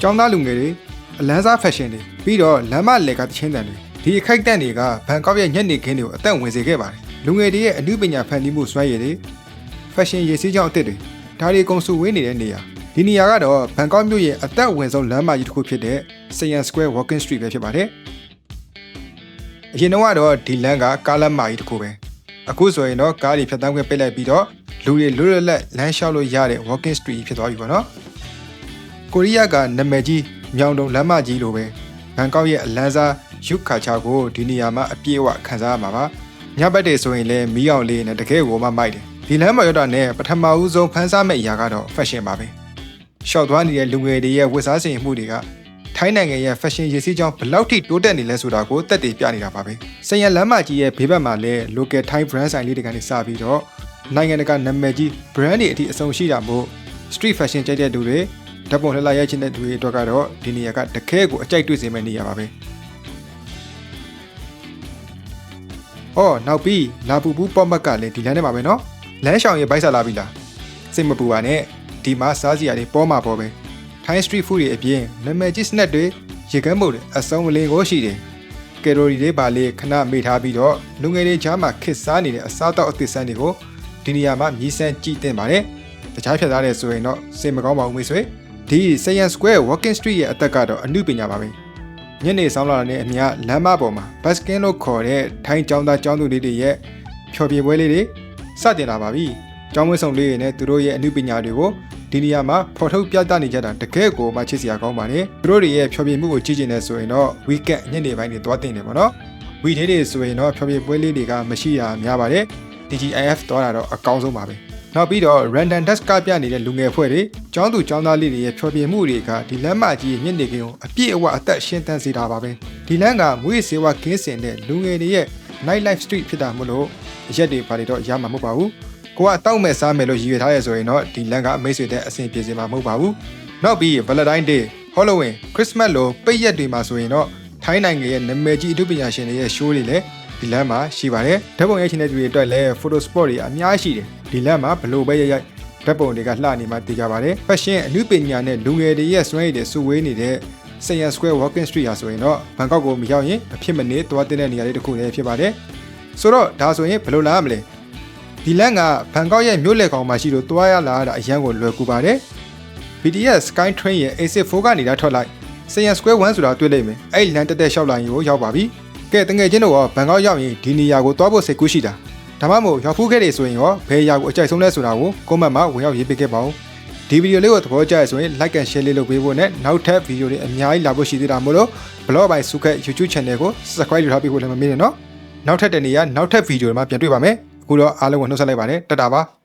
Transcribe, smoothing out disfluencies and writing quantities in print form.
ကျောင်းသားလူငယ်တွေအလန်းစားဖက်ရှင်တွေပြီးတော့လမ်းမလယ်ကတချင်းတန်တွေဒီအခိုက်အတန့်တွေကဘန်ကောက်ရဲ့ညနေခင်းတွေကိုအသက်ဝင်စေခဲ့ပါတယ်လူငယ်တွေရဲ့အမှုပညာဖန်တီးမှုစွမ်းရည်တွေဖက်ရှင်ရည်စည်းကြောင်းအသစ်တွေဒါတွေကုန်စုဝေးနေတဲ့နေရာဒီနေရာကတော့ဘန်ကောက်မြို့ရဲ့အသက်ဝင်ဆုံးလမ်းမကြီးတစ်ခုဖြစ်တဲ့ Siam Square Walking Street ပဲဖြစ်ပါတယ်အရင်တော့ဒီလမ်းကကားလမ်းမကြီးတစ်ခုပဲအခုဆိုရင်တော့ကားတွေဖြတ်သန်းခွင့်ပိတ်လိုက်ပြီးတော့လူတွေလွတ်လွတ်လပ်လမ်းလျှောက်လို့ရတဲ့ Walking Street ဖြစ်သွားပြီပေါ့နော်ကိုရီးယားကနာမည်ကြီးမြောင်တုံလမ်းမကြီးလိုပဲဘန်ကောက်ရဲ့အလန်းစားယူခါချာကိုဒီနေရာမှာအပြည့်အဝခံစားရမှာပါညဘက်တွေဆိုရင်လည်းမီးအောင်လေးနဲ့တကယ်ကိုမှမိုက်တယ်ဒီလမ်းမရောက်တာနဲ့ပထမဦးဆုံးဖန်ဆားမဲ့အရာကတော့ fashion ပါပဲရှော့သွားနေတဲ့လူငယ်တွေရဲ့ဝတ်စားစင်မှုတွေကထိုင်းနိုင်ငံရဲ့ fashion ရည်စည်းကြောင်းဘယ်လောက်ထိတိုးတက်နေလဲဆိုတာကိုသက်သေပြနေတာပါပဲစင်ရလမ်းမကြီးရဲ့ဘေးဘက်မှာလည်း local Thai brand ဆိုင်လေးတွေကနေစပြီးတော့နိုင်ငံတကာနာမည်ကြီး brand တွေအထိအစုံရှိတာမို့ street fashion ကြိုက်တဲ့သူတွေဓာတ်ပုံလှလိုက်ရိုက်ချင်တဲ့သူတွေအတွက်ကတော့ဒီနေရာကတကယ်ကိုအကြိုက်တွေ့စေမယ့်နေရာပါပဲနောက်ပြီးလာပူပူပေါ့မက်ကလည်းဒီလမ်းထဲမှာပဲနော်လမ်းရှောင်ရဲ့ဘိုက်ဆက်လာပြီလားစိတ်မပူပါနဲ့ဒီမှာစားစရာတွေပေါ်မှာပေါ်ပဲ Thai street food တွေအပြင်နာမည်ကြီး snack တွေရေကမ်းမှုတွေအစုံအလင်ကိုရှိတယ်ကယ်လိုရီတွေပါလေခဏမေ့ထားပြီးတော့လူငယ်တွေကြားမှာခစ်စားနေတဲ့အစားအသောက်အသစ်ဆန်းတွေကိုဒီနေရာမှာမြည်ဆန်းကြည့်တင်ပါတယ်တခြားဖြတ်သားတဲ့ဆိုရင်တော့စိတ်မကောင်းပါဘူးမိတ်ဆွေဒီ Siam Square Walking Street ရဲ့အသက်ကတော့အမှုပညာပါပဲညနေဆောင်လာတဲ့အမြလမ်းမပေါ်မှာဘတ်စကင်လို့ခေါ်တဲ့ထိုင်းကျောင်းသားကျောင်းသူလေးတွေရဲ့ဖျော်ဖြေပွဲလေးတွေစတင်လာပါပြီကျောင်းဝင်းဆောင်လေးတွေနဲ့သူတို့ရဲ့အမှုပညာတွေကိုဒီနေရာမှာဖော်ထုတ်ပြသနေကြတာတကယ်ကိုမှချစ်စရာကောင်းပါတယ်သူတို့တွေရဲ့ဖျော်ဖြေမှုကိုကြည့်ကျင်နေဆိုရင်တော့ weekend ညနေပိုင်းတွေသွားတင်တယ်ပေါ့နော် weekday တွေဆိုရင်တော့ဖျော်ဖြေပွဲလေးတွေကမရှိတာများပါတယ် DGIF သွားတာတော့အကောင်းဆုံးပါပဲနောက်ပြီးတော့ random desk ကပြနေတဲ့လူငယ်ဖွဲ့တွေကျောင်းသူကျောင်းသားလေးတွေရဲ့ဖျော်ဖြေမှုတွေကဒီလမ်းမကြီးညနေခင်းကိုအပြည့်အဝအသက်ရှင်းသန်စေတာပါပဲဒီလမ်းကမွေးစေဝါကင်းစင်တဲ့လူငယ်တွေရဲ့ night life street ဖြစ်တာမို့လို့ရက်တွေဘာတွေတော့ရမှာမဟုတ်ပါဘူးကိုကတောက်မဲ့စားမယ်လို့ရည်ရွယ်ထားရဆိုရင်တော့ဒီလမ်းကမိတ်ဆွေတဲ့အဆင်ပြေစေမှာမဟုတ်ပါဘူးနောက်ပြီး Valentine Day Halloween Christmas လိုပိတ်ရက်တွေမှာဆိုရင်တော့ထိုင်းနိုင်ငံရဲ့နာမည်ကြီးအထူးပညာရှင်တွေရဲ့ show တွေလည်းဒီလမ်းမှာရှိပါတယ်ဓာတ်ပုံရိုက်ချင်တဲ့သူတွေအတွက်လည်း photo spot တွေအများကြီးရှိတယ်ဒီလမ်းမှာဘလို့ပဲရိုက်ဓာတ်ပုံတွေကလှနေမှသိကြပါတယ် fashion အမှုပညာနဲ့လူငယ်တွေရဲ့စွမ်းရည်တွေစုဝေးနေတဲ့ Siam Square Walking Street ဟာဆိုရင်တော့ဘန်ကောက်ကိုမရောက်ရင်အဖြစ်မနေသွားတဲ့နေရာလေးတစ်ခုလည်းဖြစ်ပါတယ်ဆိုတော့ဒါဆိုရင်ဘယ်လိုလာမလဲဒီလမ်းကဘန်ကောက်ရဲ့မြို့လယ်ကောင်မှာရှိလို့တွားရလာတာအရန်ကိုလွယ်ကူပါတယ် BTS Sky Train ရဲ့ A4 ကနေလာထွက်လိုက် Siam Square 1ဆိုတာတွေ့လိမ့်မယ်အဲ့လမ်းတက်တက်လျှောက်လာရင်ကိုရောက်ပါပြီကဲတငယ်ချင်းတို့ရောဘန်ကောက်ရောက်ရင်ဒီနေရာကိုတွားဖို့စိတ်ကူးရှိတာဒါမှမဟုတ်ရောက်ဖူးခဲ့တယ်ဆိုရင်ရောဘယ်ရာကိုအကြိုက်ဆုံးလဲဆိုတာကို comment မှာဝင်ရောက်ရေးပေးခဲ့ပါဦးဒီဗီဒီယိုလေးကိုသဘောကျရဆိုရင် like and share လေးလုပ်ပေးဖို့နဲ့နောက်ထပ်ဗီဒီယိုတွေအများကြီးလာဖို့ရှိသေးတာမို့လို့ blog by Suket YouTube channel ကို subscribe လုပ်ထားပေးဖို့လည်းမမေ့နဲ့နော်နောက်ထပ်တနေ့ကနောက်ထပ်ဗီဒီယိုတွေမှာပြန်တွေ့ပါမယ်အခုတော့အားလုံးကိုနှုတ်ဆက်လိုက်ပါတယ်တတ်တာပါ